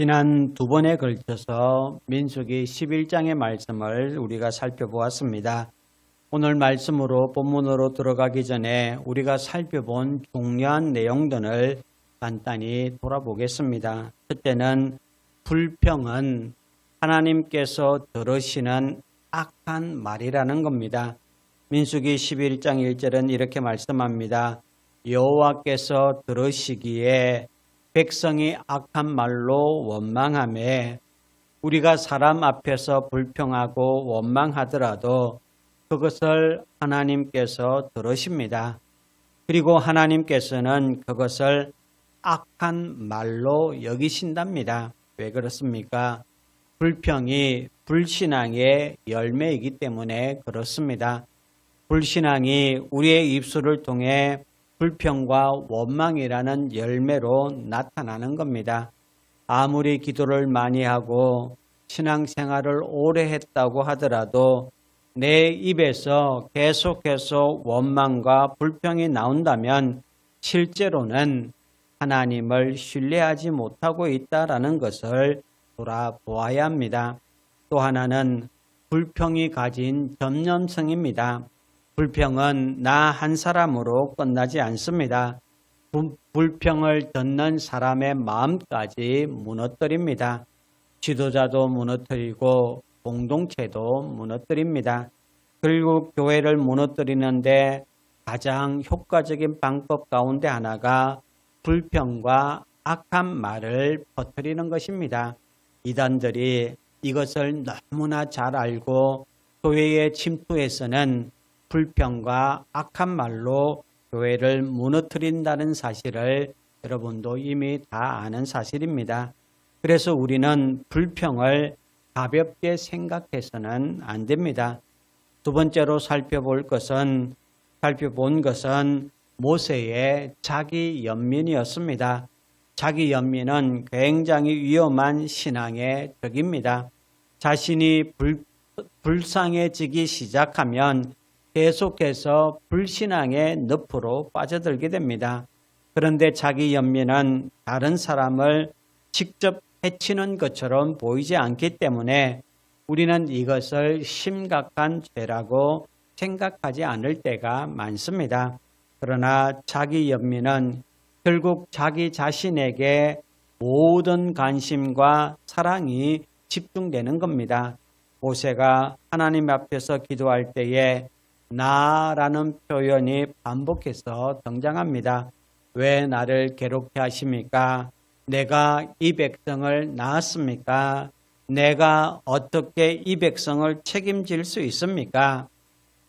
지난 두 번에 걸쳐서 민수기 11장의 말씀을 우리가 살펴보았습니다. 오늘 말씀으로 본문으로 들어가기 전에 우리가 살펴본 중요한 내용들을 간단히 돌아보겠습니다. 첫째는 불평은 하나님께서 들으시는 악한 말이라는 겁니다. 민수기 11장 1절은 이렇게 말씀합니다. 여호와께서 들으시기에 백성이 악한 말로 원망하매 우리가 사람 앞에서 불평하고 원망하더라도 그것을 하나님께서 들으십니다. 그리고 하나님께서는 그것을 악한 말로 여기신답니다. 왜 그렇습니까? 불평이 불신앙의 열매이기 때문에 그렇습니다. 불신앙이 우리의 입술을 통해 불평과 원망이라는 열매로 나타나는 겁니다. 아무리 기도를 많이 하고 신앙생활을 오래 했다고 하더라도 내 입에서 계속해서 원망과 불평이 나온다면 실제로는 하나님을 신뢰하지 못하고 있다는 것을 돌아보아야 합니다. 또 하나는 불평이 가진 전염성입니다. 불평은 나 한 사람으로 끝나지 않습니다. 불평을 듣는 사람의 마음까지 무너뜨립니다. 지도자도 무너뜨리고 공동체도 무너뜨립니다. 그리고 교회를 무너뜨리는데 가장 효과적인 방법 가운데 하나가 불평과 악한 말을 퍼뜨리는 것입니다. 이단들이 이것을 너무나 잘 알고 교회에 침투해서는 불평과 악한 말로 교회를 무너뜨린다는 사실을 여러분도 이미 다 아는 사실입니다. 그래서 우리는 불평을 가볍게 생각해서는 안 됩니다. 두 번째로 살펴본 것은 모세의 자기 연민이었습니다. 자기 연민은 굉장히 위험한 신앙의 적입니다. 자신이 불쌍해지기 시작하면 계속해서 불신앙의 늪으로 빠져들게 됩니다. 그런데 자기 연민은 다른 사람을 직접 해치는 것처럼 보이지 않기 때문에 우리는 이것을 심각한 죄라고 생각하지 않을 때가 많습니다. 그러나 자기 연민은 결국 자기 자신에게 모든 관심과 사랑이 집중되는 겁니다. 모세가 하나님 앞에서 기도할 때에 나라는 표현이 반복해서 등장합니다. 왜 나를 괴롭게 하십니까? 내가 이 백성을 낳았습니까? 내가 어떻게 이 백성을 책임질 수 있습니까?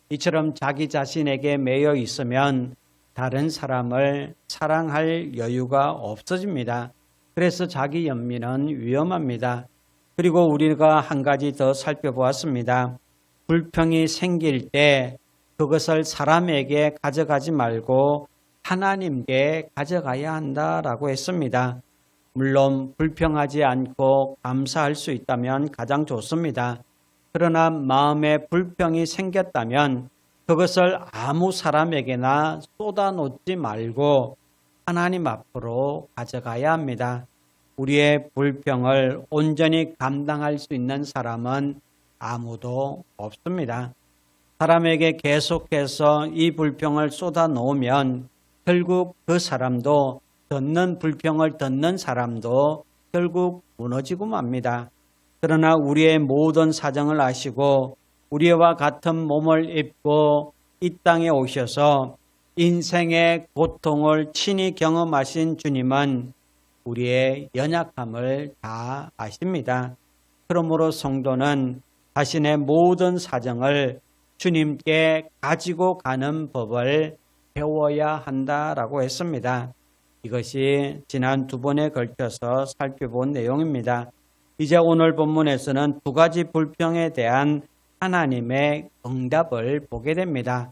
이처럼 자기 자신에게 매여 있으면 다른 사람을 사랑할 여유가 없어집니다. 그래서 자기 연민은 위험합니다. 그리고 우리가 한 가지 더 살펴보았습니다. 불평이 생길 때 그것을 사람에게 가져가지 말고 하나님께 가져가야 한다라고 했습니다. 물론 불평하지 않고 감사할 수 있다면 가장 좋습니다. 그러나 마음에 불평이 생겼다면 그것을 아무 사람에게나 쏟아놓지 말고 하나님 앞으로 가져가야 합니다. 우리의 불평을 온전히 감당할 수 있는 사람은 아무도 없습니다. 사람에게 계속해서 이 불평을 쏟아놓으면 결국 그 사람도 불평을 듣는 사람도 결국 무너지고 맙니다. 그러나 우리의 모든 사정을 아시고 우리와 같은 몸을 입고 이 땅에 오셔서 인생의 고통을 친히 경험하신 주님은 우리의 연약함을 다 아십니다. 그러므로 성도는 자신의 모든 사정을 주님께 가지고 가는 법을 배워야 한다라고 했습니다. 이것이 지난 두 번에 걸쳐서 살펴본 내용입니다. 이제 오늘 본문에서는 두 가지 불평에 대한 하나님의 응답을 보게 됩니다.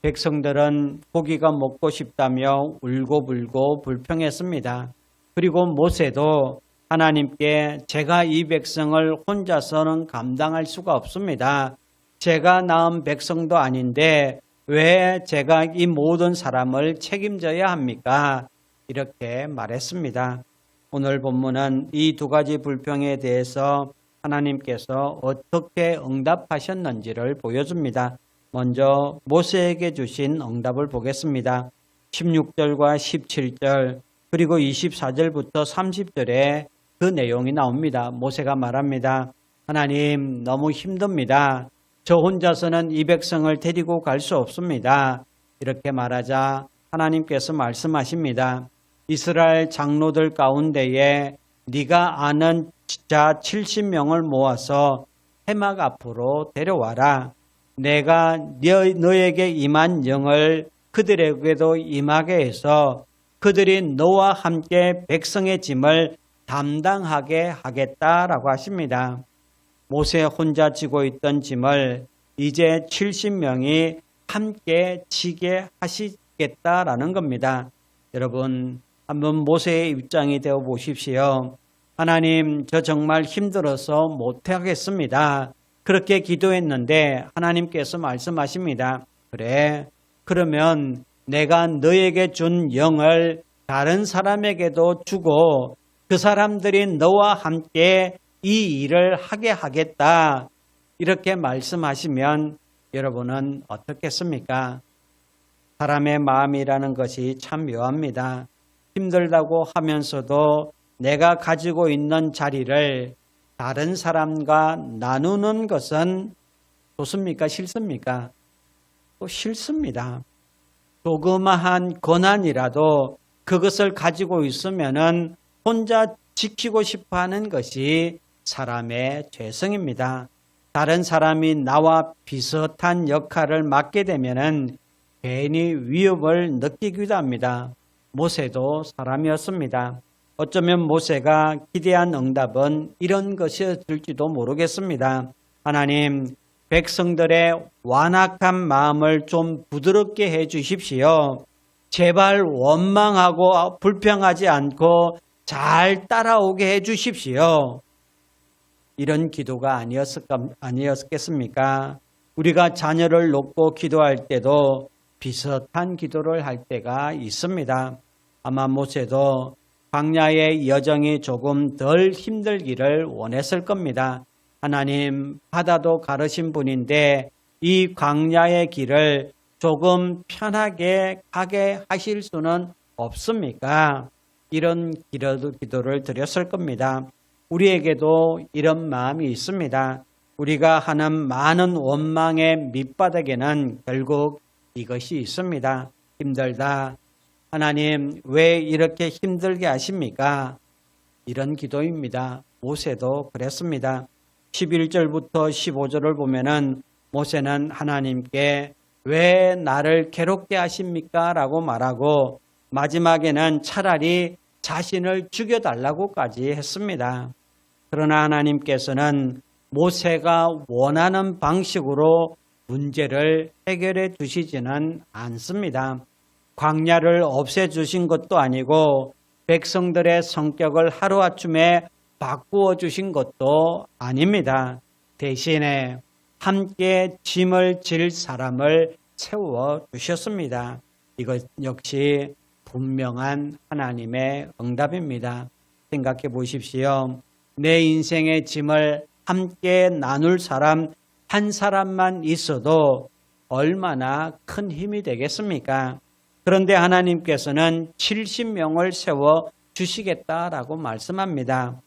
백성들은 고기가 먹고 싶다며 울고불고 불평했습니다. 그리고 모세도 하나님께 제가 이 백성을 혼자서는 감당할 수가 없습니다. 제가 낳은 백성도 아닌데 왜 제가 이 모든 사람을 책임져야 합니까? 이렇게 말했습니다. 오늘 본문은 이 두 가지 불평에 대해서 하나님께서 어떻게 응답하셨는지를 보여줍니다. 먼저 모세에게 주신 응답을 보겠습니다. 16절과 17절 그리고 24절부터 30절에 그 내용이 나옵니다. 모세가 말합니다. 하나님, 너무 힘듭니다. 저 혼자서는 이 백성을 데리고 갈 수 없습니다. 이렇게 말하자 하나님께서 말씀하십니다. 이스라엘 장로들 가운데에 네가 아는 자 70명을 모아서 해막 앞으로 데려와라. 내가 너에게 임한 영을 그들에게도 임하게 해서 그들이 너와 함께 백성의 짐을 담당하게 하겠다라고 하십니다. 모세 혼자 지고 있던 짐을 이제 70명이 함께 지게 하시겠다라는 겁니다. 여러분, 한번 모세의 입장이 되어 보십시오. 하나님, 저 정말 힘들어서 못하겠습니다. 그렇게 기도했는데 하나님께서 말씀하십니다. 그래, 그러면 내가 너에게 준 영을 다른 사람에게도 주고 그 사람들이 너와 함께 이 일을 하게 하겠다. 이렇게 말씀하시면 여러분은 어떻겠습니까? 사람의 마음이라는 것이 참 묘합니다. 힘들다고 하면서도 내가 가지고 있는 자리를 다른 사람과 나누는 것은 좋습니까? 싫습니까? 또 싫습니다. 조그마한 권한이라도 그것을 가지고 있으면은 혼자 지키고 싶어 하는 것이 사람의 죄성입니다. 다른 사람이 나와 비슷한 역할을 맡게 되면은 괜히 위협을 느끼기도 합니다. 모세도 사람이었습니다. 어쩌면 모세가 기대한 응답은 이런 것이었을지도 모르겠습니다. 하나님, 백성들의 완악한 마음을 좀 부드럽게 해 주십시오. 제발 원망하고 불평하지 않고 잘 따라오게 해 주십시오. 이런 기도가 아니었겠습니까? 우리가 자녀를 놓고 기도할 때도 비슷한 기도를 할 때가 있습니다. 아마 모세도 광야의 여정이 조금 덜 힘들기를 원했을 겁니다. 하나님, 바다도 가르신 분인데 이 광야의 길을 조금 편하게 가게 하실 수는 없습니까? 이런 기도를 드렸을 겁니다. 우리에게도 이런 마음이 있습니다. 우리가 하는 많은 원망의 밑바닥에는 결국 이것이 있습니다. 힘들다. 하나님, 왜 이렇게 힘들게 하십니까? 이런 기도입니다. 모세도 그랬습니다. 11절부터 15절을 보면은 모세는 하나님께 왜 나를 괴롭게 하십니까? 라고 말하고 마지막에는 차라리 자신을 죽여달라고까지 했습니다. 그러나 하나님께서는 모세가 원하는 방식으로 문제를 해결해 주시지는 않습니다. 광야를 없애주신 것도 아니고 백성들의 성격을 하루아침에 바꾸어 주신 것도 아닙니다. 대신에 함께 짐을 질 사람을 세워 주셨습니다. 이것 역시 분명한 하나님의 응답입니다. 생각해 보십시오. 내 인생의 짐을 함께 나눌 사람 한 사람만 있어도 얼마나 큰 힘이 되겠습니까? 그런데 하나님께서는 70명을 세워 주시겠다라고 말씀합니다.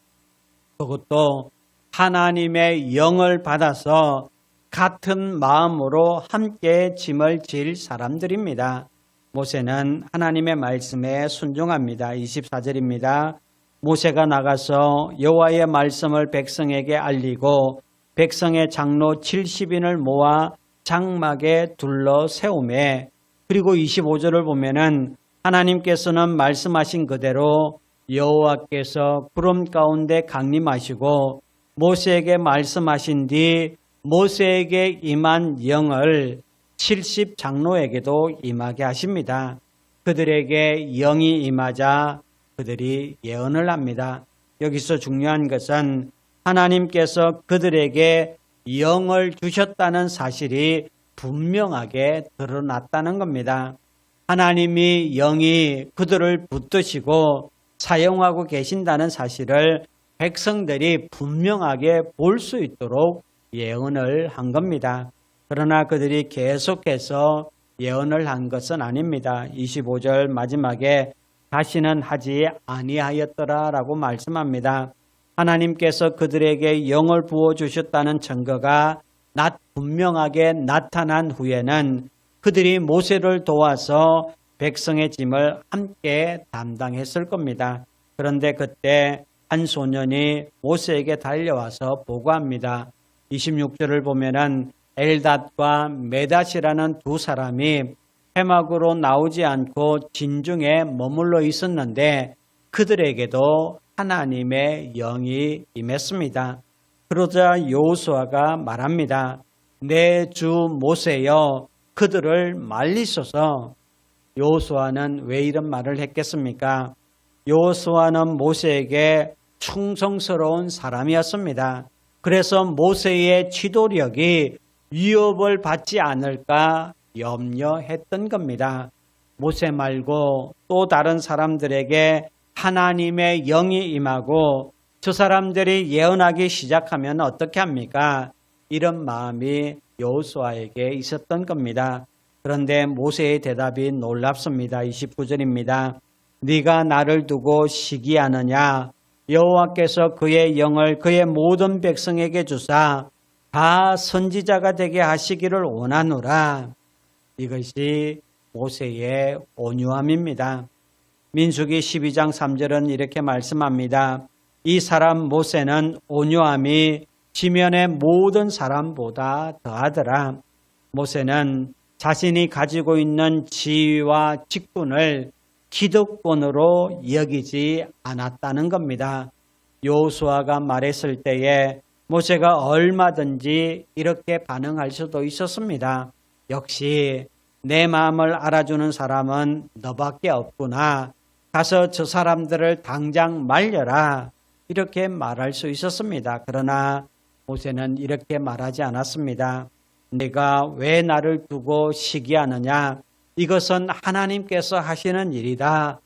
그것도 하나님의 영을 받아서 같은 마음으로 함께 짐을 질 사람들입니다. 모세는 하나님의 말씀에 순종합니다. 24절입니다. 모세가 나가서 여호와의 말씀을 백성에게 알리고 백성의 장로 70인을 모아 장막에 둘러 세우매. 그리고 25절을 보면은 하나님께서는 말씀하신 그대로 여호와께서 구름 가운데 강림하시고 모세에게 말씀하신 뒤 모세에게 임한 영을 70 장로에게도 임하게 하십니다. 그들에게 영이 임하자 그들이 예언을 합니다. 여기서 중요한 것은 하나님께서 그들에게 영을 주셨다는 사실이 분명하게 드러났다는 겁니다. 하나님이 영이 그들을 붙드시고 사용하고 계신다는 사실을 백성들이 분명하게 볼 수 있도록 예언을 한 겁니다. 그러나 그들이 계속해서 예언을 한 것은 아닙니다. 25절 마지막에 다시는 하지 아니하였더라라고 말씀합니다. 하나님께서 그들에게 영을 부어주셨다는 증거가 분명하게 나타난 후에는 그들이 모세를 도와서 백성의 짐을 함께 담당했을 겁니다. 그런데 그때 한 소년이 모세에게 달려와서 보고합니다. 26절을 보면은 엘닷과 메닷이라는 두 사람이 회막으로 나오지 않고 진중에 머물러 있었는데 그들에게도 하나님의 영이 임했습니다. 그러자 여호수아가 말합니다. 내 주 모세여 그들을 말리소서. 여호수아는 왜 이런 말을 했겠습니까? 여호수아는 모세에게 충성스러운 사람이었습니다. 그래서 모세의 지도력이 위협을 받지 않을까 염려했던 겁니다. 모세 말고 또 다른 사람들에게 하나님의 영이 임하고 저 사람들이 예언하기 시작하면 어떻게 합니까? 이런 마음이 여호수아에게 있었던 겁니다. 그런데 모세의 대답이 놀랍습니다. 29절입니다. 네가 나를 두고 시기하느냐? 여호와께서 그의 영을 그의 모든 백성에게 주사 다 선지자가 되게 하시기를 원하노라. 이것이 모세의 온유함입니다. 민수기 12장 3절은 이렇게 말씀합니다. 이 사람 모세는 온유함이 지면의 모든 사람보다 더하더라. 모세는 자신이 가지고 있는 지위와 직분을 기득권으로 여기지 않았다는 겁니다. 여호수아가 말했을 때에 모세가 얼마든지 이렇게 반응할 수도 있었습니다. 역시 내 마음을 알아주는 사람은 너밖에 없구나. 가서 저 사람들을 당장 말려라. 이렇게 말할 수 있었습니다. 그러나 모세는 이렇게 말하지 않았습니다. 내가 왜 나를 두고 시기하느냐? 이것은 하나님께서 하시는 일이다.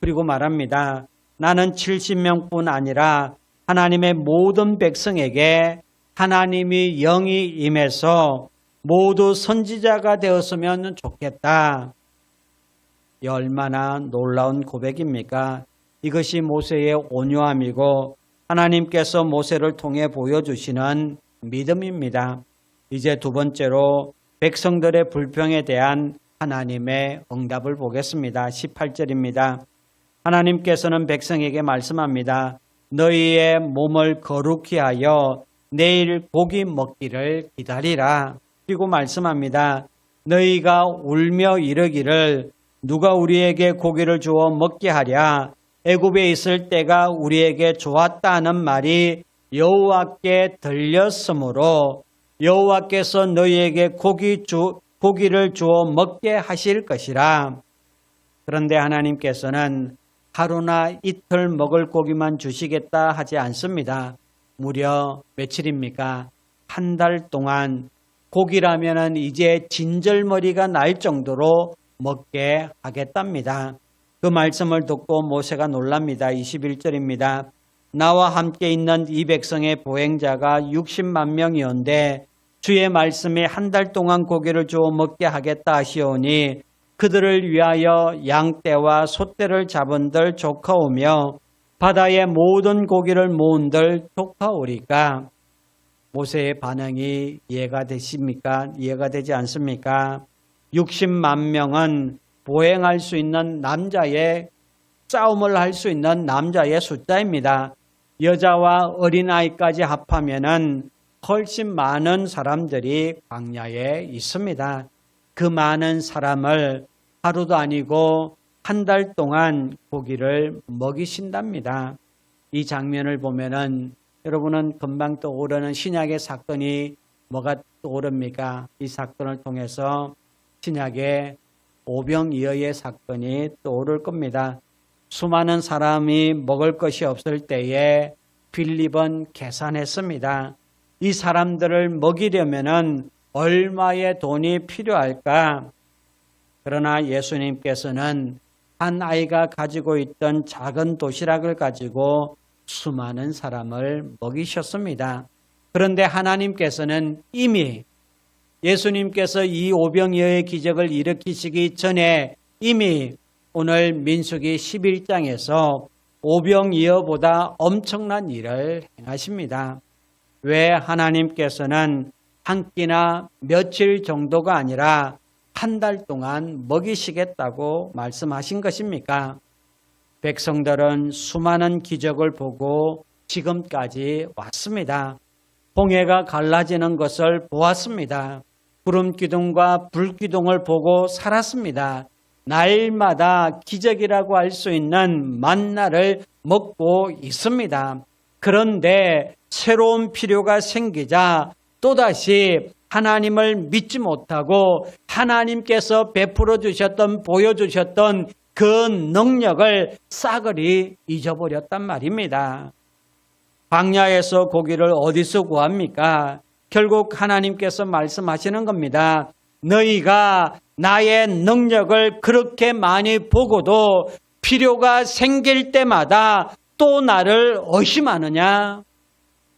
그리고 말합니다. 나는 70명뿐 아니라 하나님의 모든 백성에게 하나님이 영이 임해서 모두 선지자가 되었으면 좋겠다. 얼마나 놀라운 고백입니까? 이것이 모세의 온유함이고 하나님께서 모세를 통해 보여주시는 믿음입니다. 이제 두 번째로 백성들의 불평에 대한 하나님의 응답을 보겠습니다. 18절입니다. 하나님께서는 백성에게 말씀합니다. 너희의 몸을 거룩히 하여 내일 고기 먹기를 기다리라. 그리고 말씀합니다. 너희가 울며 이르기를 누가 우리에게 고기를 주어 먹게 하랴. 애굽에 있을 때가 우리에게 좋았다는 말이 여호와께 들렸으므로 여호와께서 너희에게 고기를 주어 먹게 하실 것이라. 그런데 하나님께서는 하루나 이틀 먹을 고기만 주시겠다 하지 않습니다. 무려 며칠입니까? 한 달 동안 고기라면은 이제 진절머리가 날 정도로 먹게 하겠답니다. 그 말씀을 듣고 모세가 놀랍니다. 21절입니다. 나와 함께 있는 이 백성의 보행자가 60만 명이온데 주의 말씀이 한 달 동안 고기를 주어 먹게 하겠다 하시오니 그들을 위하여 양떼와 소떼를 잡은들 조카오며 바다의 모든 고기를 모은들 조카오리까. 모세의 반응이 이해가 되십니까? 이해가 되지 않습니까? 60만 명은 보행할 수 있는 남자의 싸움을 할 수 있는 남자의 숫자입니다. 여자와 어린아이까지 합하면은 훨씬 많은 사람들이 광야에 있습니다. 그 많은 사람을 하루도 아니고 한 달 동안 고기를 먹이신답니다. 이 장면을 보면은 여러분은 금방 떠오르는 신약의 사건이 뭐가 떠오릅니까? 이 사건을 통해서 신약의 오병이어의 사건이 떠오를 겁니다. 수많은 사람이 먹을 것이 없을 때에 빌립은 계산했습니다. 이 사람들을 먹이려면은 얼마의 돈이 필요할까? 그러나 예수님께서는 한 아이가 가지고 있던 작은 도시락을 가지고 수많은 사람을 먹이셨습니다. 그런데 하나님께서는 이미 예수님께서 이 오병이어의 기적을 일으키시기 전에 이미 오늘 민수기 11장에서 오병이어보다 엄청난 일을 행하십니다. 왜 하나님께서는 한 끼나 며칠 정도가 아니라 한 달 동안 먹이시겠다고 말씀하신 것입니까? 백성들은 수많은 기적을 보고 지금까지 왔습니다. 홍해가 갈라지는 것을 보았습니다. 구름 기둥과 불 기둥을 보고 살았습니다. 날마다 기적이라고 할 수 있는 만나를 먹고 있습니다. 그런데 새로운 필요가 생기자 또다시 하나님을 믿지 못하고 하나님께서 베풀어 주셨던 보여주셨던 그 능력을 싸그리 잊어버렸단 말입니다. 광야에서 고기를 어디서 구합니까? 결국 하나님께서 말씀하시는 겁니다. 너희가 나의 능력을 그렇게 많이 보고도 필요가 생길 때마다 또 나를 의심하느냐?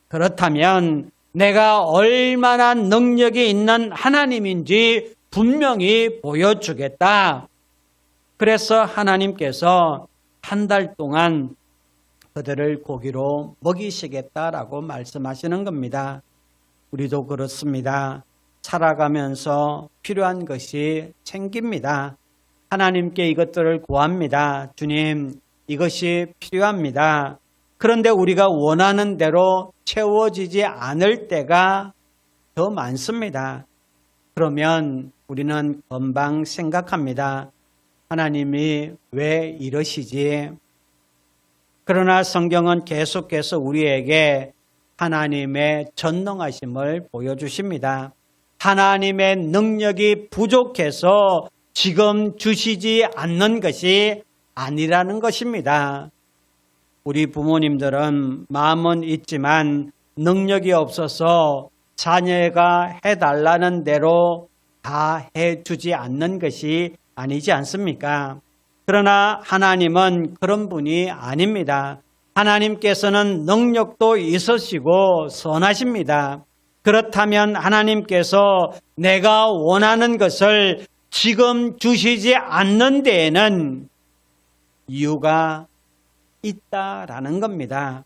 그렇다면 내가 얼마나 능력이 있는 하나님인지 분명히 보여주겠다. 그래서 하나님께서 한 달 동안 그들을 고기로 먹이시겠다라고 말씀하시는 겁니다. 우리도 그렇습니다. 살아가면서 필요한 것이 생깁니다. 하나님께 이것들을 구합니다. 주님, 이것이 필요합니다. 그런데 우리가 원하는 대로 채워지지 않을 때가 더 많습니다. 그러면 우리는 금방 생각합니다. 하나님이 왜 이러시지? 그러나 성경은 계속해서 우리에게 하나님의 전능하심을 보여주십니다. 하나님의 능력이 부족해서 지금 주시지 않는 것이 아니라는 것입니다. 우리 부모님들은 마음은 있지만 능력이 없어서 자녀가 해달라는 대로 다 해주지 않는 것이 아니지 않습니까? 그러나 하나님은 그런 분이 아닙니다. 하나님께서는 능력도 있으시고 선하십니다. 그렇다면 하나님께서 내가 원하는 것을 지금 주시지 않는 데에는 이유가 있다라는 겁니다.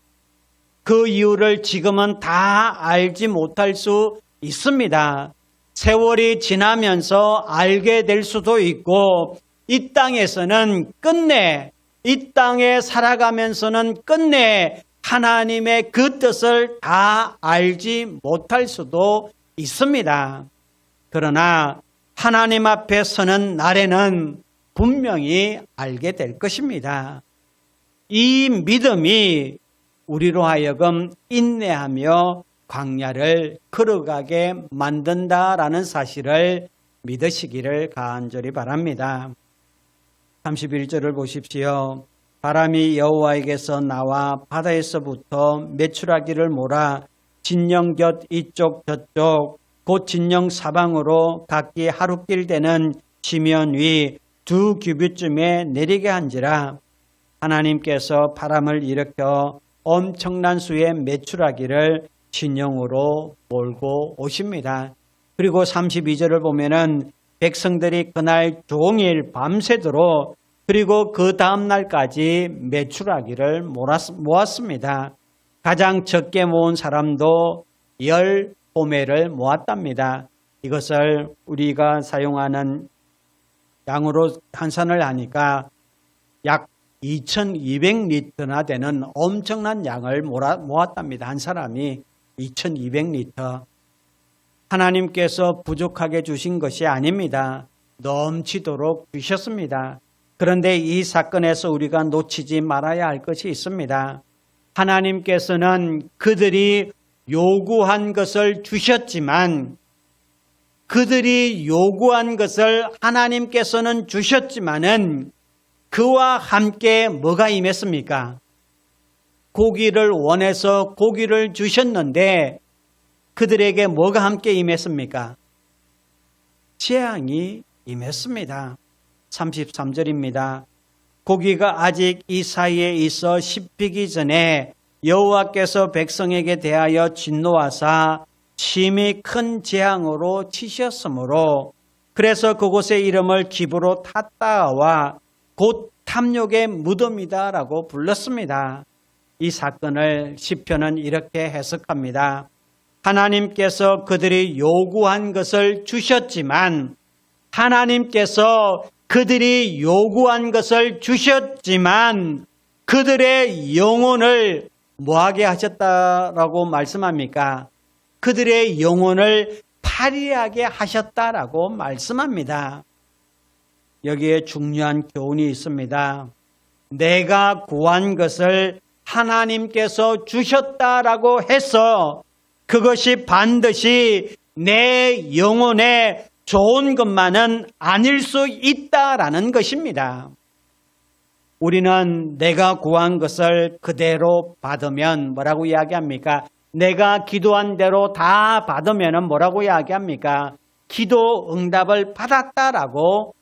그 이유를 지금은 다 알지 못할 수 있습니다. 세월이 지나면서 알게 될 수도 있고 이 땅에서는 끝내 이 땅에 살아가면서는 끝내 하나님의 그 뜻을 다 알지 못할 수도 있습니다. 그러나 하나님 앞에 서는 날에는 분명히 알게 될 것입니다. 이 믿음이 우리로 하여금 인내하며 광야를 걸어가게 만든다라는 사실을 믿으시기를 간절히 바랍니다. 31절을 보십시오. 바람이 여호와에게서 나와 바다에서부터 메추라기를 몰아 진영 곁 이쪽 저쪽 곧 진영 사방으로 각기 하루길 되는 지면 위 2규빗쯤에 내리게 한지라. 하나님께서 바람을 일으켜 엄청난 수의 메추라기를 진영으로 몰고 오십니다. 그리고 32절을 보면은 백성들이 그날 종일 밤새도록 그리고 그 다음 날까지 메추라기를 모았습니다. 가장 적게 모은 사람도 10포매를 모았답니다. 이것을 우리가 사용하는 양으로 환산을 하니까 약 2200리터나 되는 엄청난 양을 모았답니다. 한 사람이 2200리터. 하나님께서 부족하게 주신 것이 아닙니다. 넘치도록 주셨습니다. 그런데 이 사건에서 우리가 놓치지 말아야 할 것이 있습니다. 하나님께서는 그들이 요구한 것을 주셨지만 그들이 요구한 것을 하나님께서는 주셨지만은 그와 함께 뭐가 임했습니까? 고기를 원해서 고기를 주셨는데 그들에게 뭐가 함께 임했습니까? 재앙이 임했습니다. 33절입니다. 고기가 아직 이 사이에 있어 씹히기 전에 여호와께서 백성에게 대하여 진노하사 심히 큰 재앙으로 치셨으므로 그래서 그곳의 이름을 기브로 탓다와 곧 탐욕의 무덤이다라고 불렀습니다. 이 사건을 시편은 이렇게 해석합니다. 하나님께서 그들이 요구한 것을 주셨지만 그들의 영혼을 뭐하게 하셨다라고 말씀합니까? 그들의 영혼을 파리하게 하셨다라고 말씀합니다. 여기에 중요한 교훈이 있습니다. 내가 구한 것을 하나님께서 주셨다라고 해서 그것이 반드시 내 영혼에 좋은 것만은 아닐 수 있다라는 것입니다. 우리는 내가 구한 것을 그대로 받으면 뭐라고 이야기합니까? 내가 기도한 대로 다 받으면 뭐라고 이야기합니까? 기도 응답을 받았다라고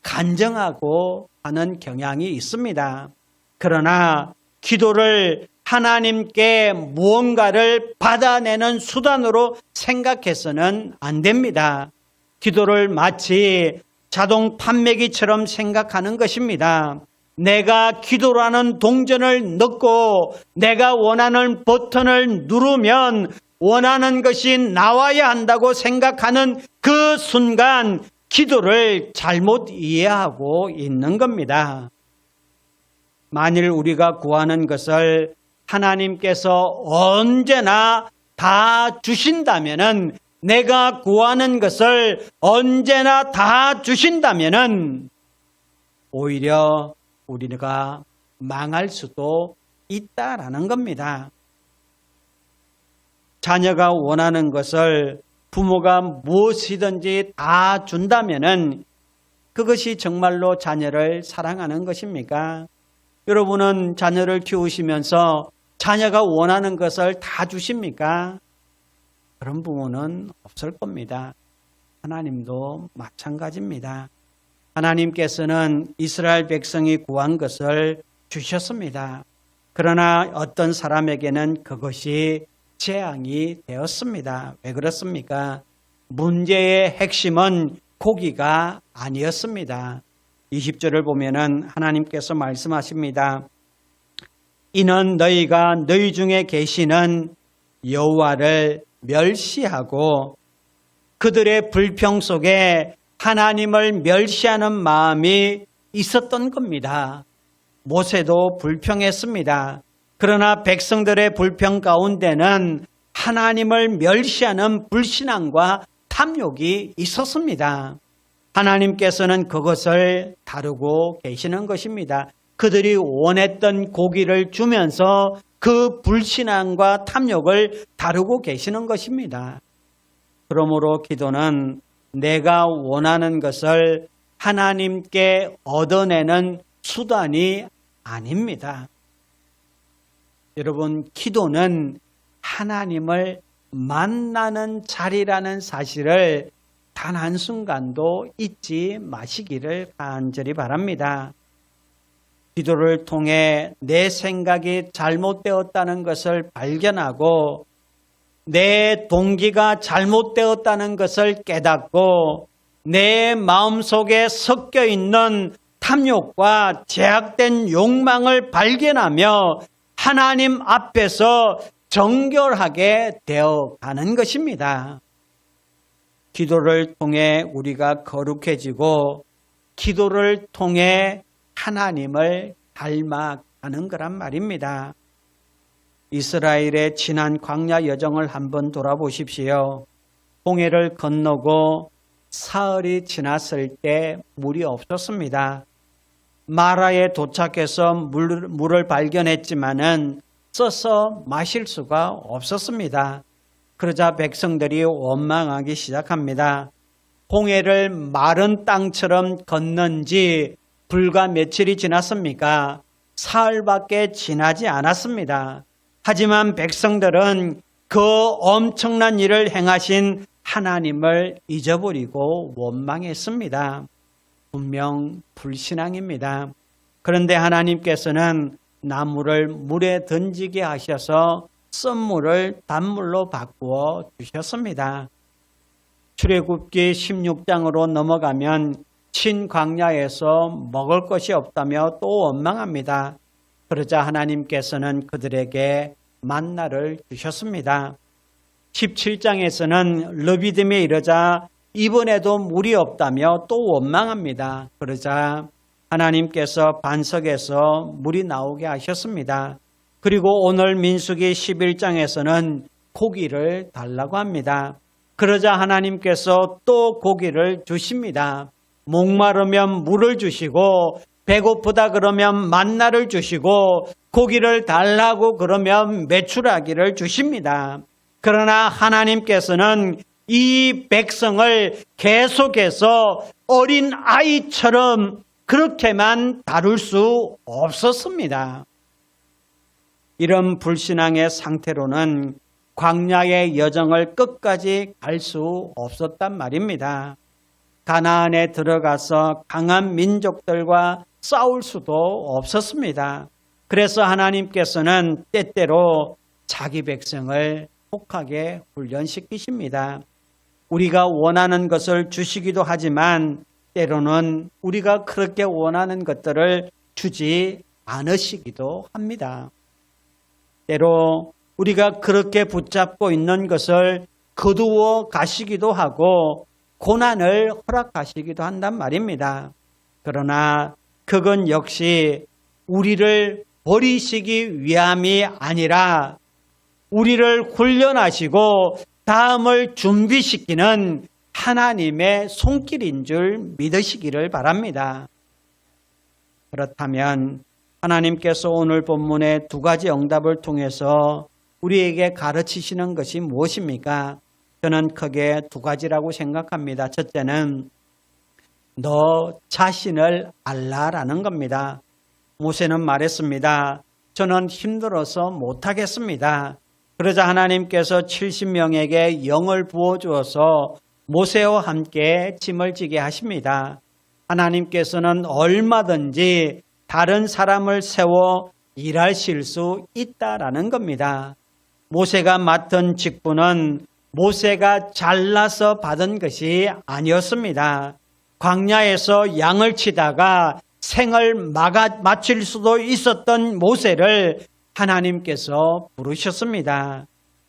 간증하고 하는 경향이 있습니다. 그러나 기도를 하나님께 무언가를 받아내는 수단으로 생각해서는 안 됩니다. 기도를 마치 자동 판매기처럼 생각하는 것입니다. 내가 기도라는 동전을 넣고 내가 원하는 버튼을 누르면 원하는 것이 나와야 한다고 생각하는 그 순간 기도를 잘못 이해하고 있는 겁니다. 만일 우리가 구하는 것을 하나님께서 언제나 다 주신다면은, 내가 구하는 것을 언제나 다 주신다면은 오히려 우리가 망할 수도 있다라는 겁니다. 자녀가 원하는 것을 부모가 무엇이든지 다 준다면은 그것이 정말로 자녀를 사랑하는 것입니까? 여러분은 자녀를 키우시면서 자녀가 원하는 것을 다 주십니까? 그런 부모는 없을 겁니다. 하나님도 마찬가지입니다. 하나님께서는 이스라엘 백성이 구한 것을 주셨습니다. 그러나 어떤 사람에게는 그것이 재앙이 되었습니다. 왜 그렇습니까? 문제의 핵심은 고기가 아니었습니다. 20절을 보면은 하나님께서 말씀하십니다. 이는 너희가 너희 중에 계시는 여호와를 멸시하고 그들의 불평 속에 하나님을 멸시하는 마음이 있었던 겁니다. 모세도 불평했습니다. 그러나 백성들의 불평 가운데는 하나님을 멸시하는 불신앙과 탐욕이 있었습니다. 하나님께서는 그것을 다루고 계시는 것입니다. 그들이 원했던 고기를 주면서 그 불신앙과 탐욕을 다루고 계시는 것입니다. 그러므로 기도는 내가 원하는 것을 하나님께 얻어내는 수단이 아닙니다. 여러분, 기도는 하나님을 만나는 자리라는 사실을 단 한순간도 잊지 마시기를 간절히 바랍니다. 기도를 통해 내 생각이 잘못되었다는 것을 발견하고 내 동기가 잘못되었다는 것을 깨닫고 내 마음속에 섞여 있는 탐욕과 제약된 욕망을 발견하며 하나님 앞에서 정결하게 되어가는 것입니다. 기도를 통해 우리가 거룩해지고 기도를 통해 하나님을 닮아가는 거란 말입니다. 이스라엘의 지난 광야 여정을 한번 돌아보십시오. 홍해를 건너고 사흘이 지났을 때 물이 없었습니다. 마라에 도착해서 물을 발견했지만은 써서 마실 수가 없었습니다. 그러자 백성들이 원망하기 시작합니다. 홍해를 마른 땅처럼 건넌 지 불과 며칠이 지났습니까? 사흘밖에 지나지 않았습니다. 하지만 백성들은 그 엄청난 일을 행하신 하나님을 잊어버리고 원망했습니다. 분명 불신앙입니다. 그런데 하나님께서는 나무를 물에 던지게 하셔서 썬물을 단물로 바꾸어 주셨습니다. 출애굽기 16장으로 넘어가면 신광야에서 먹을 것이 없다며 또 원망합니다. 그러자 하나님께서는 그들에게 만나를 주셨습니다. 17장에서는 르비딤에 이르자 이번에도 물이 없다며 또 원망합니다. 그러자 하나님께서 반석에서 물이 나오게 하셨습니다. 그리고 오늘 민수기 11장에서는 고기를 달라고 합니다. 그러자 하나님께서 또 고기를 주십니다. 목마르면 물을 주시고 배고프다 그러면 만나를 주시고 고기를 달라고 그러면 메추라기를 주십니다. 그러나 하나님께서는 이 백성을 계속해서 어린 아이처럼 그렇게만 다룰 수 없었습니다. 이런 불신앙의 상태로는 광야의 여정을 끝까지 갈 수 없었단 말입니다. 가나안에 들어가서 강한 민족들과 싸울 수도 없었습니다. 그래서 하나님께서는 때때로 자기 백성을 혹하게 훈련시키십니다. 우리가 원하는 것을 주시기도 하지만 때로는 우리가 그렇게 원하는 것들을 주지 않으시기도 합니다. 때로 우리가 그렇게 붙잡고 있는 것을 거두어 가시기도 하고 고난을 허락하시기도 한단 말입니다. 그러나 그건 역시 우리를 버리시기 위함이 아니라 우리를 훈련하시고 다음을 준비시키는 하나님의 손길인 줄 믿으시기를 바랍니다. 그렇다면 하나님께서 오늘 본문의 두 가지 응답을 통해서 우리에게 가르치시는 것이 무엇입니까? 저는 크게 두 가지라고 생각합니다. 첫째는 너 자신을 알라라는 겁니다. 모세는 말했습니다. 저는 힘들어서 못하겠습니다. 그러자 하나님께서 70명에게 영을 부어주어서 모세와 함께 짐을 지게 하십니다. 하나님께서는 얼마든지 다른 사람을 세워 일하실 수 있다라는 겁니다. 모세가 맡은 직분은 모세가 잘나서 받은 것이 아니었습니다. 광야에서 양을 치다가 생을 마칠 수도 있었던 모세를 하나님께서 부르셨습니다.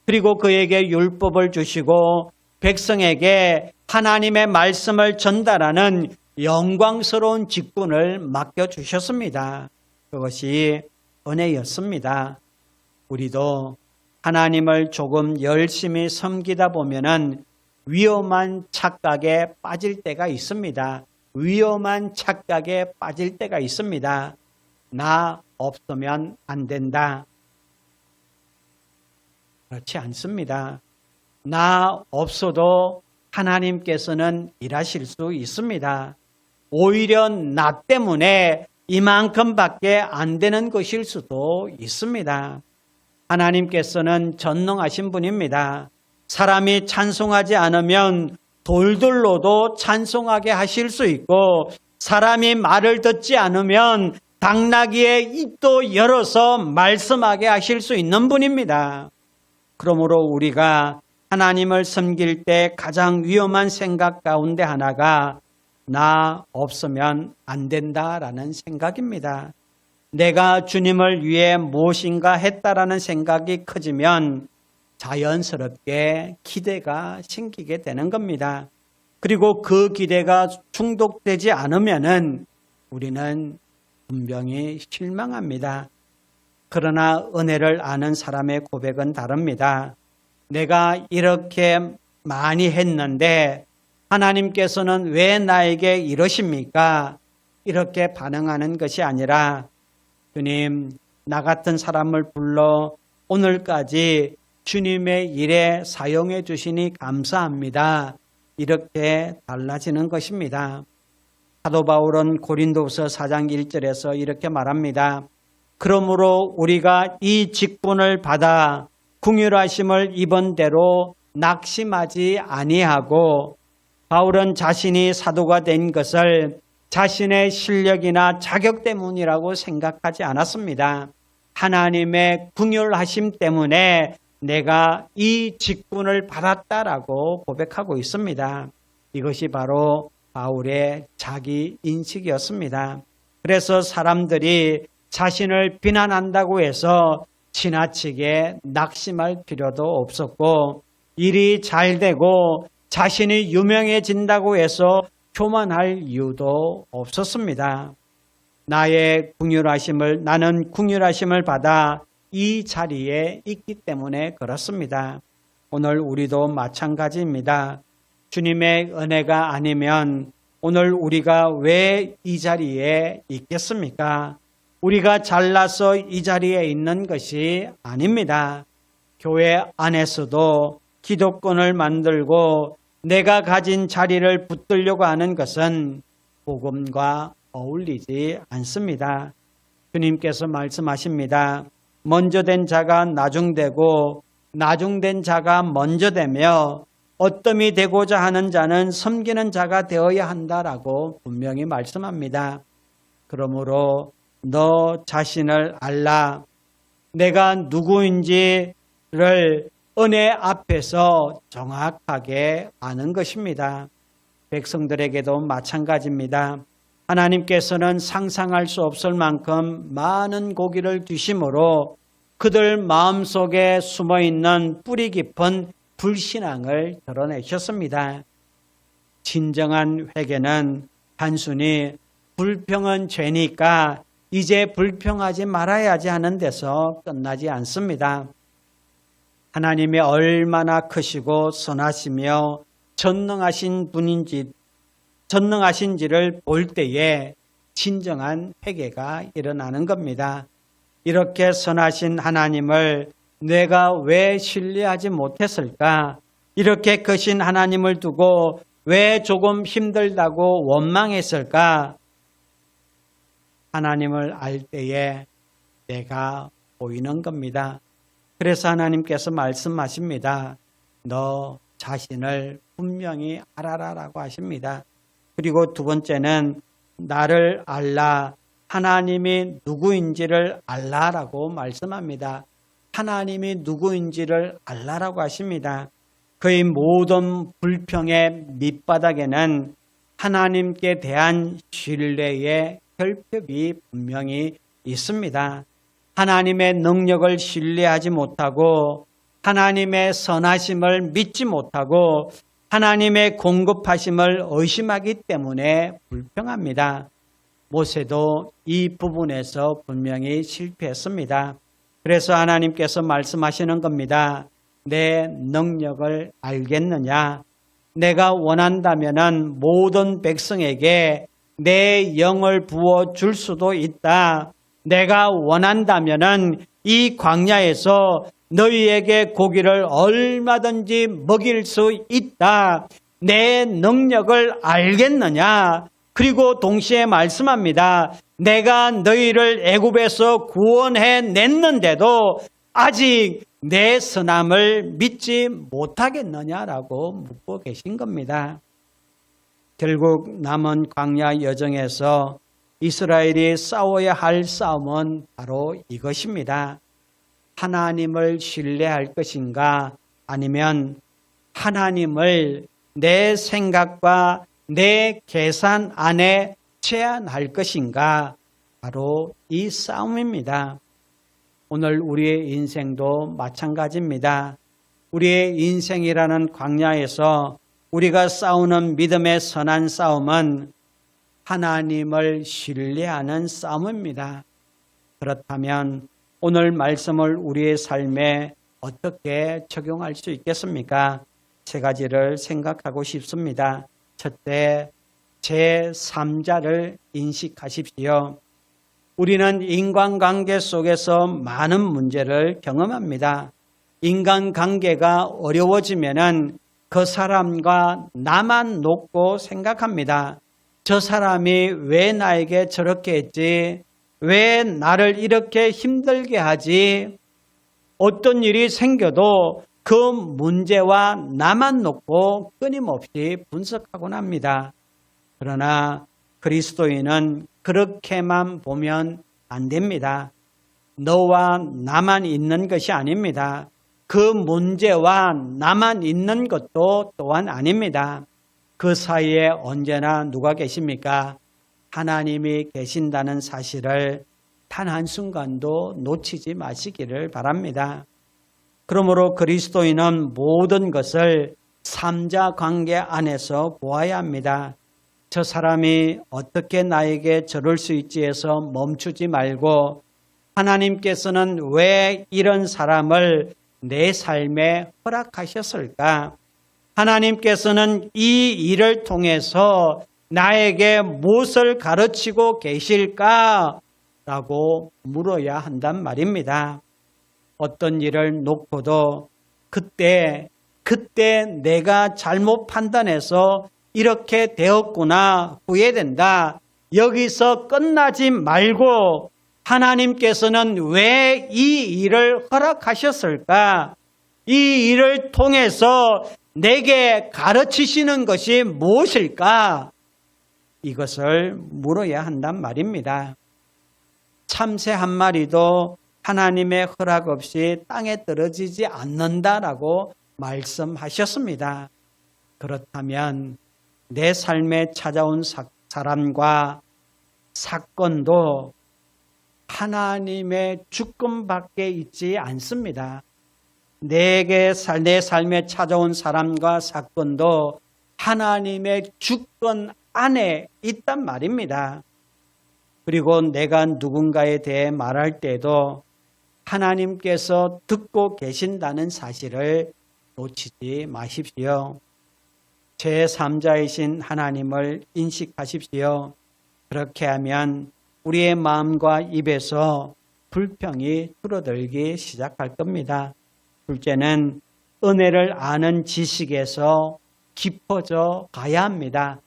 그리고 그에게 율법을 주시고 백성에게 하나님의 말씀을 전달하는 영광스러운 직분을 맡겨주셨습니다. 그것이 은혜였습니다. 우리도 하나님을 조금 열심히 섬기다 보면은 위험한 착각에 빠질 때가 있습니다. 위험한 착각에 빠질 때가 있습니다. 나 없으면 안 된다. 그렇지 않습니다. 나 없어도 하나님께서는 일하실 수 있습니다. 오히려 나 때문에 이만큼밖에 안 되는 것일 수도 있습니다. 하나님께서는 전능하신 분입니다. 사람이 찬송하지 않으면 돌들로도 찬송하게 하실 수 있고 사람이 말을 듣지 않으면 당나귀의 입도 열어서 말씀하게 하실 수 있는 분입니다. 그러므로 우리가 하나님을 섬길 때 가장 위험한 생각 가운데 하나가 나 없으면 안 된다라는 생각입니다. 내가 주님을 위해 무엇인가 했다라는 생각이 커지면 자연스럽게 기대가 생기게 되는 겁니다. 그리고 그 기대가 충족되지 않으면은 우리는 분명히 실망합니다. 그러나 은혜를 아는 사람의 고백은 다릅니다. 내가 이렇게 많이 했는데 하나님께서는 왜 나에게 이러십니까? 이렇게 반응하는 것이 아니라 주님, 나 같은 사람을 불러 오늘까지 주님의 일에 사용해 주시니 감사합니다. 이렇게 달라지는 것입니다. 사도 바울은 고린도후서 4장 1절에서 이렇게 말합니다. 그러므로 우리가 이 직분을 받아 긍휼하심을 입은 대로 낙심하지 아니하고 바울은 자신이 사도가 된 것을 자신의 실력이나 자격 때문이라고 생각하지 않았습니다. 하나님의 긍휼하심 때문에 내가 이 직분을 받았다라고 고백하고 있습니다. 이것이 바로 바울의 자기 인식이었습니다. 그래서 사람들이 자신을 비난한다고 해서 지나치게 낙심할 필요도 없었고, 일이 잘 되고 자신이 유명해진다고 해서 교만할 이유도 없었습니다. 나는 긍휼하심을 받아 이 자리에 있기 때문에 그렇습니다. 오늘 우리도 마찬가지입니다. 주님의 은혜가 아니면 오늘 우리가 왜 이 자리에 있겠습니까? 우리가 잘나서 이 자리에 있는 것이 아닙니다. 교회 안에서도 기득권을 만들고 내가 가진 자리를 붙들려고 하는 것은 복음과 어울리지 않습니다. 주님께서 말씀하십니다. 먼저 된 자가 나중되고 나중된 자가 먼저 되며 어뜸이 되고자 하는 자는 섬기는 자가 되어야 한다라고 분명히 말씀합니다. 그러므로 너 자신을 알라. 내가 누구인지를 은혜 앞에서 정확하게 아는 것입니다. 백성들에게도 마찬가지입니다. 하나님께서는 상상할 수 없을 만큼 많은 고기를 주심으로 그들 마음속에 숨어있는 뿌리 깊은 불신앙을 드러내셨습니다. 진정한 회개는 단순히 불평은 죄니까 이제 불평하지 말아야지 하는 데서 끝나지 않습니다. 하나님이 얼마나 크시고 선하시며 전능하신지를 볼 때에 진정한 회개가 일어나는 겁니다. 이렇게 선하신 하나님을 내가 왜 신뢰하지 못했을까? 이렇게 크신 하나님을 두고 왜 조금 힘들다고 원망했을까? 하나님을 알 때에 내가 보이는 겁니다. 그래서 하나님께서 말씀하십니다. 너 자신을 분명히 알아라라고 하십니다. 그리고 두 번째는 나를 알라, 하나님이 누구인지를 알라라고 말씀합니다. 하나님이 누구인지를 알라라고 하십니다. 그의 모든 불평의 밑바닥에는 하나님께 대한 신뢰의 결핍이 분명히 있습니다. 하나님의 능력을 신뢰하지 못하고 하나님의 선하심을 믿지 못하고 하나님의 공급하심을 의심하기 때문에 불평합니다. 모세도 이 부분에서 분명히 실패했습니다. 그래서 하나님께서 말씀하시는 겁니다. 내 능력을 알겠느냐? 내가 원한다면 모든 백성에게 내 영을 부어줄 수도 있다. 내가 원한다면 이 광야에서 너희에게 고기를 얼마든지 먹일 수 있다. 내 능력을 알겠느냐? 그리고 동시에 말씀합니다. 내가 너희를 애굽에서 구원해 냈는데도 아직 내 선함을 믿지 못하겠느냐라고 묻고 계신 겁니다. 결국 남은 광야 여정에서 이스라엘이 싸워야 할 싸움은 바로 이것입니다. 하나님을 신뢰할 것인가 아니면 하나님을 내 생각과 내 계산 안에 제한할 것인가 바로 이 싸움입니다. 오늘 우리의 인생도 마찬가지입니다. 우리의 인생이라는 광야에서 우리가 싸우는 믿음의 선한 싸움은 하나님을 신뢰하는 싸움입니다. 그렇다면 오늘 말씀을 우리의 삶에 어떻게 적용할 수 있겠습니까? 세 가지를 생각하고 싶습니다. 첫째, 제3자를 인식하십시오. 우리는 인간관계 속에서 많은 문제를 경험합니다. 인간관계가 어려워지면은 그 사람과 나만 놓고 생각합니다. 저 사람이 왜 나에게 저렇게 했지? 왜 나를 이렇게 힘들게 하지? 어떤 일이 생겨도 그 문제와 나만 놓고 끊임없이 분석하곤 합니다. 그러나 그리스도인은 그렇게만 보면 안 됩니다. 너와 나만 있는 것이 아닙니다. 그 문제와 나만 있는 것도 또한 아닙니다. 그 사이에 언제나 누가 계십니까? 하나님이 계신다는 사실을 단 한순간도 놓치지 마시기를 바랍니다. 그러므로 그리스도인은 모든 것을 삼자 관계 안에서 보아야 합니다. 저 사람이 어떻게 나에게 저럴 수 있지 해서 멈추지 말고 하나님께서는 왜 이런 사람을 내 삶에 허락하셨을까? 하나님께서는 이 일을 통해서 나에게 무엇을 가르치고 계실까? 라고 물어야 한단 말입니다. 어떤 일을 놓고도 그때 내가 잘못 판단해서 이렇게 되었구나, 후회된다. 여기서 끝나지 말고 하나님께서는 왜 이 일을 허락하셨을까? 이 일을 통해서 내게 가르치시는 것이 무엇일까? 이것을 물어야 한단 말입니다. 참새 한 마리도 하나님의 허락 없이 땅에 떨어지지 않는다라고 말씀하셨습니다. 그렇다면 내 삶에 찾아온 사람과 사건도 하나님의 주권밖에 있지 않습니다. 내 삶에 찾아온 사람과 사건도 하나님의 주권 안에 있단 말입니다. 그리고 내가 누군가에 대해 말할 때도 하나님께서 듣고 계신다는 사실을 놓치지 마십시오. 제3자이신 하나님을 인식하십시오. 그렇게 하면 우리의 마음과 입에서 불평이 줄어들기 시작할 겁니다. 둘째는 은혜를 아는 지식에서 깊어져 가야 합니다.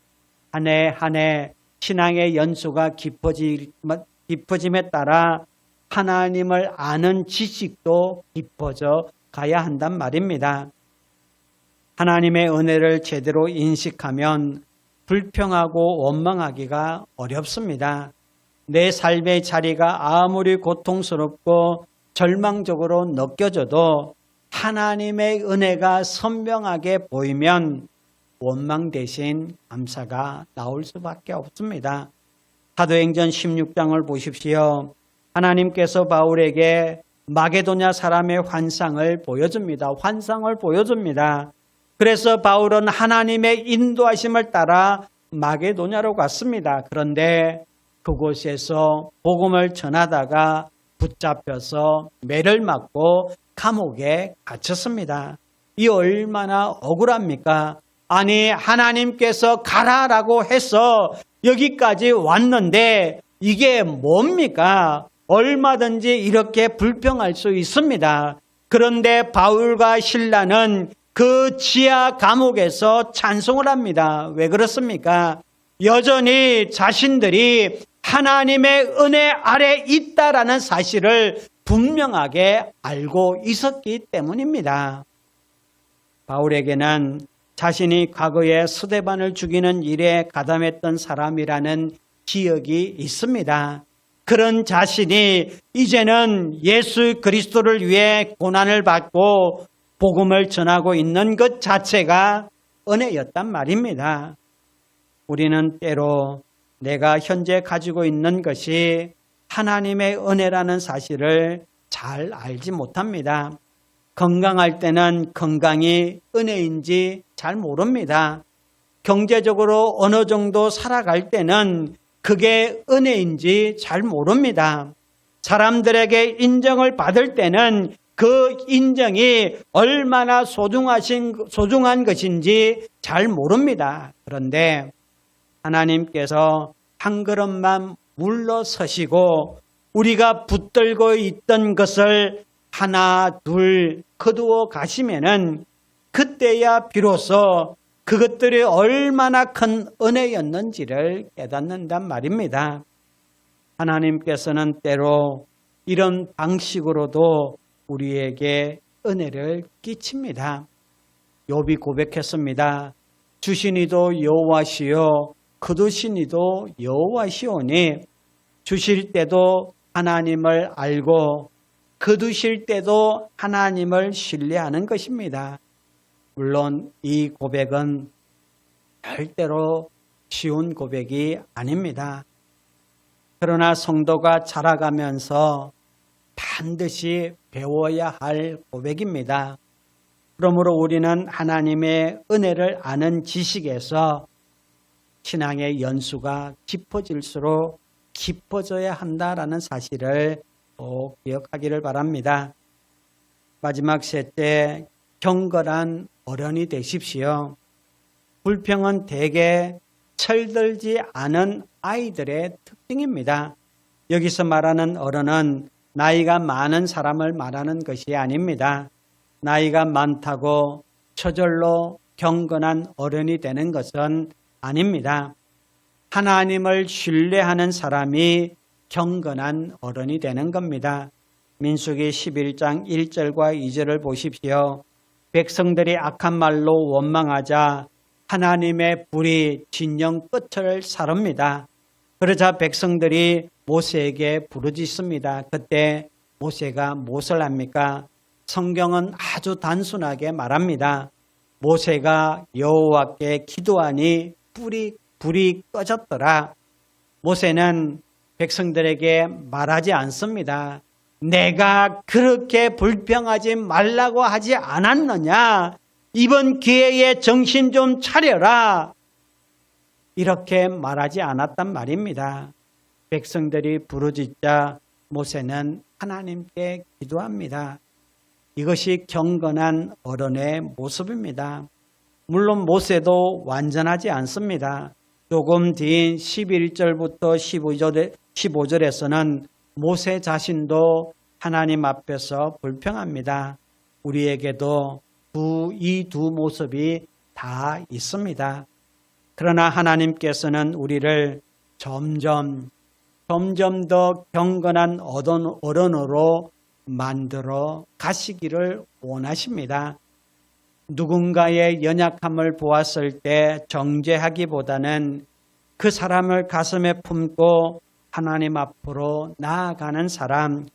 한 해 한 해 신앙의 연수가 깊어짐에 따라 하나님을 아는 지식도 깊어져 가야 한단 말입니다. 하나님의 은혜를 제대로 인식하면 불평하고 원망하기가 어렵습니다. 내 삶의 자리가 아무리 고통스럽고 절망적으로 느껴져도 하나님의 은혜가 선명하게 보이면 원망 대신 감사가 나올 수밖에 없습니다. 사도행전 16장을 보십시오. 하나님께서 바울에게 마게도냐 사람의 환상을 보여줍니다. 환상을 보여줍니다. 그래서 바울은 하나님의 인도하심을 따라 마게도냐로 갔습니다. 그런데 그곳에서 복음을 전하다가 붙잡혀서 매를 맞고 감옥에 갇혔습니다. 이 얼마나 억울합니까? 아니 하나님께서 가라라고 해서 여기까지 왔는데 이게 뭡니까? 얼마든지 이렇게 불평할 수 있습니다. 그런데 바울과 실라는 그 지하 감옥에서 찬송을 합니다. 왜 그렇습니까? 여전히 자신들이 하나님의 은혜 아래 있다라는 사실을 분명하게 알고 있었기 때문입니다. 바울에게는 자신이 과거에 스데반을 죽이는 일에 가담했던 사람이라는 기억이 있습니다. 그런 자신이 이제는 예수 그리스도를 위해 고난을 받고 복음을 전하고 있는 것 자체가 은혜였단 말입니다. 우리는 때로 내가 현재 가지고 있는 것이 하나님의 은혜라는 사실을 잘 알지 못합니다. 건강할 때는 건강이 은혜인지 잘 모릅니다. 경제적으로 어느 정도 살아갈 때는 그게 은혜인지 잘 모릅니다. 사람들에게 인정을 받을 때는 그 인정이 얼마나 소중한 것인지 잘 모릅니다. 그런데 하나님께서 한 걸음만 물러서시고 우리가 붙들고 있던 것을 하나 둘 거두어 가시면은 그때야 비로소 그것들이 얼마나 큰 은혜였는지를 깨닫는단 말입니다. 하나님께서는 때로 이런 방식으로도 우리에게 은혜를 끼칩니다. 욥이 고백했습니다. 주신 이도 여호와시요 거두신 이도 여호와시오니 주실 때도 하나님을 알고 거두실 때도 하나님을 신뢰하는 것입니다. 물론 이 고백은 절대로 쉬운 고백이 아닙니다. 그러나 성도가 자라가면서 반드시 배워야 할 고백입니다. 그러므로 우리는 하나님의 은혜를 아는 지식에서 신앙의 연수가 깊어질수록 깊어져야 한다라는 사실을 꼭 기억하기를 바랍니다. 마지막 셋째, 경건한 어른이 되십시오. 불평은 대개 철들지 않은 아이들의 특징입니다. 여기서 말하는 어른은 나이가 많은 사람을 말하는 것이 아닙니다. 나이가 많다고 저절로 경건한 어른이 되는 것은 아닙니다. 하나님을 신뢰하는 사람이 경건한 어른이 되는 겁니다. 민수기 11장 1절과 2절을 보십시오. 백성들이 악한 말로 원망하자 하나님의 불이 진영 끝을 사릅니다. 그러자 백성들이 모세에게 부르짖습니다. 그때 모세가 무엇을 합니까? 성경은 아주 단순하게 말합니다. 모세가 여호와께 기도하니 불이 꺼졌더라. 모세는 백성들에게 말하지 않습니다. 내가 그렇게 불평하지 말라고 하지 않았느냐? 이번 기회에 정신 좀 차려라. 이렇게 말하지 않았단 말입니다. 백성들이 부르짖자 모세는 하나님께 기도합니다. 이것이 경건한 어른의 모습입니다. 물론 모세도 완전하지 않습니다. 조금 뒤인 11절부터 15절에서는 모세 자신도 하나님 앞에서 불평합니다. 우리에게도 이 두 모습이 다 있습니다. 그러나 하나님께서는 우리를 점점 더 경건한 어른으로 만들어 가시기를 원하십니다. 누군가의 연약함을 보았을 때 정죄하기보다는 그 사람을 가슴에 품고 하나님 앞으로 나아가는 사람,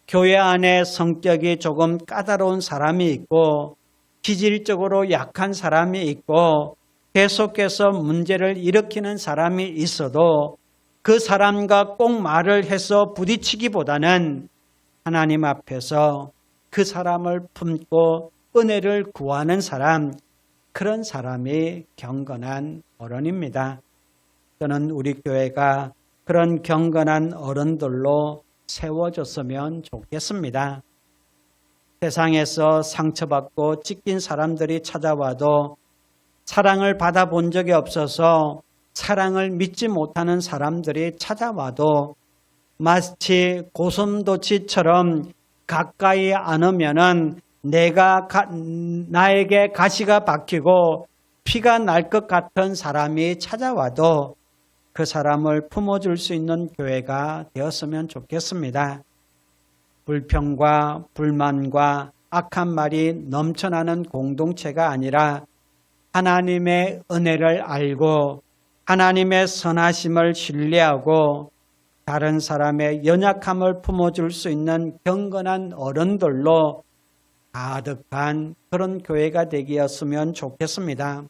교회 안에 성격이 조금 까다로운 사람이 있고 기질적으로 약한 사람이 있고 계속해서 문제를 일으키는 사람이 있어도 그 사람과 꼭 말을 해서 부딪히기보다는 하나님 앞에서 그 사람을 품고 은혜를 구하는 사람, 그런 사람이 경건한 어른입니다. 저는 우리 교회가 그런 경건한 어른들로 세워졌으면 좋겠습니다. 세상에서 상처받고 찢긴 사람들이 찾아와도 사랑을 받아본 적이 없어서 사랑을 믿지 못하는 사람들이 찾아와도 마치 고슴도치처럼 가까이 안으면은 나에게 가시가 박히고 피가 날 것 같은 사람이 찾아와도 그 사람을 품어줄 수 있는 교회가 되었으면 좋겠습니다. 불평과 불만과 악한 말이 넘쳐나는 공동체가 아니라 하나님의 은혜를 알고 하나님의 선하심을 신뢰하고 다른 사람의 연약함을 품어줄 수 있는 경건한 어른들로 가득한 그런 교회가 되기였으면 좋겠습니다.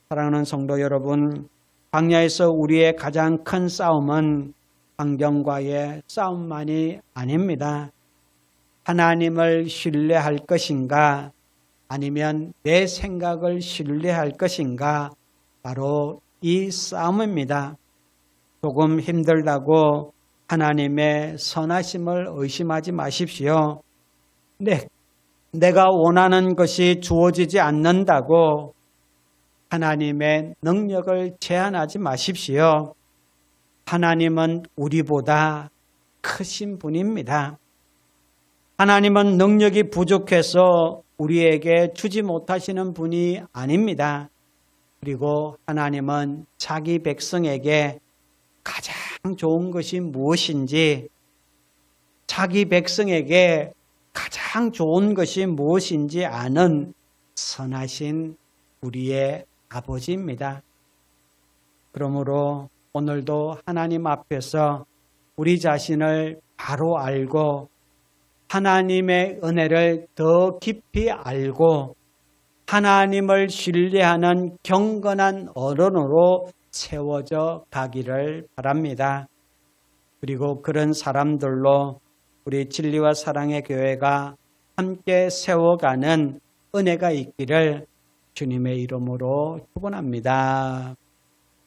사랑하는 성도 여러분, 광야에서 우리의 가장 큰 싸움은 환경과의 싸움만이 아닙니다. 하나님을 신뢰할 것인가 아니면 내 생각을 신뢰할 것인가, 바로 이 싸움입니다. 조금 힘들다고 하나님의 선하심을 의심하지 마십시오. 내가 원하는 것이 주어지지 않는다고 하나님의 능력을 제한하지 마십시오. 하나님은 우리보다 크신 분입니다. 하나님은 능력이 부족해서 우리에게 주지 못하시는 분이 아닙니다. 그리고 하나님은 자기 백성에게 가장 좋은 것이 무엇인지, 자기 백성에게 가장 좋은 것이 무엇인지 아는 선하신 우리의 아버지입니다. 그러므로 오늘도 하나님 앞에서 우리 자신을 바로 알고 하나님의 은혜를 더 깊이 알고 하나님을 신뢰하는 경건한 어른으로 세워져 가기를 바랍니다. 그리고 그런 사람들로 우리 진리와 사랑의 교회가 함께 세워가는 은혜가 있기를 주님의 이름으로 축원합니다.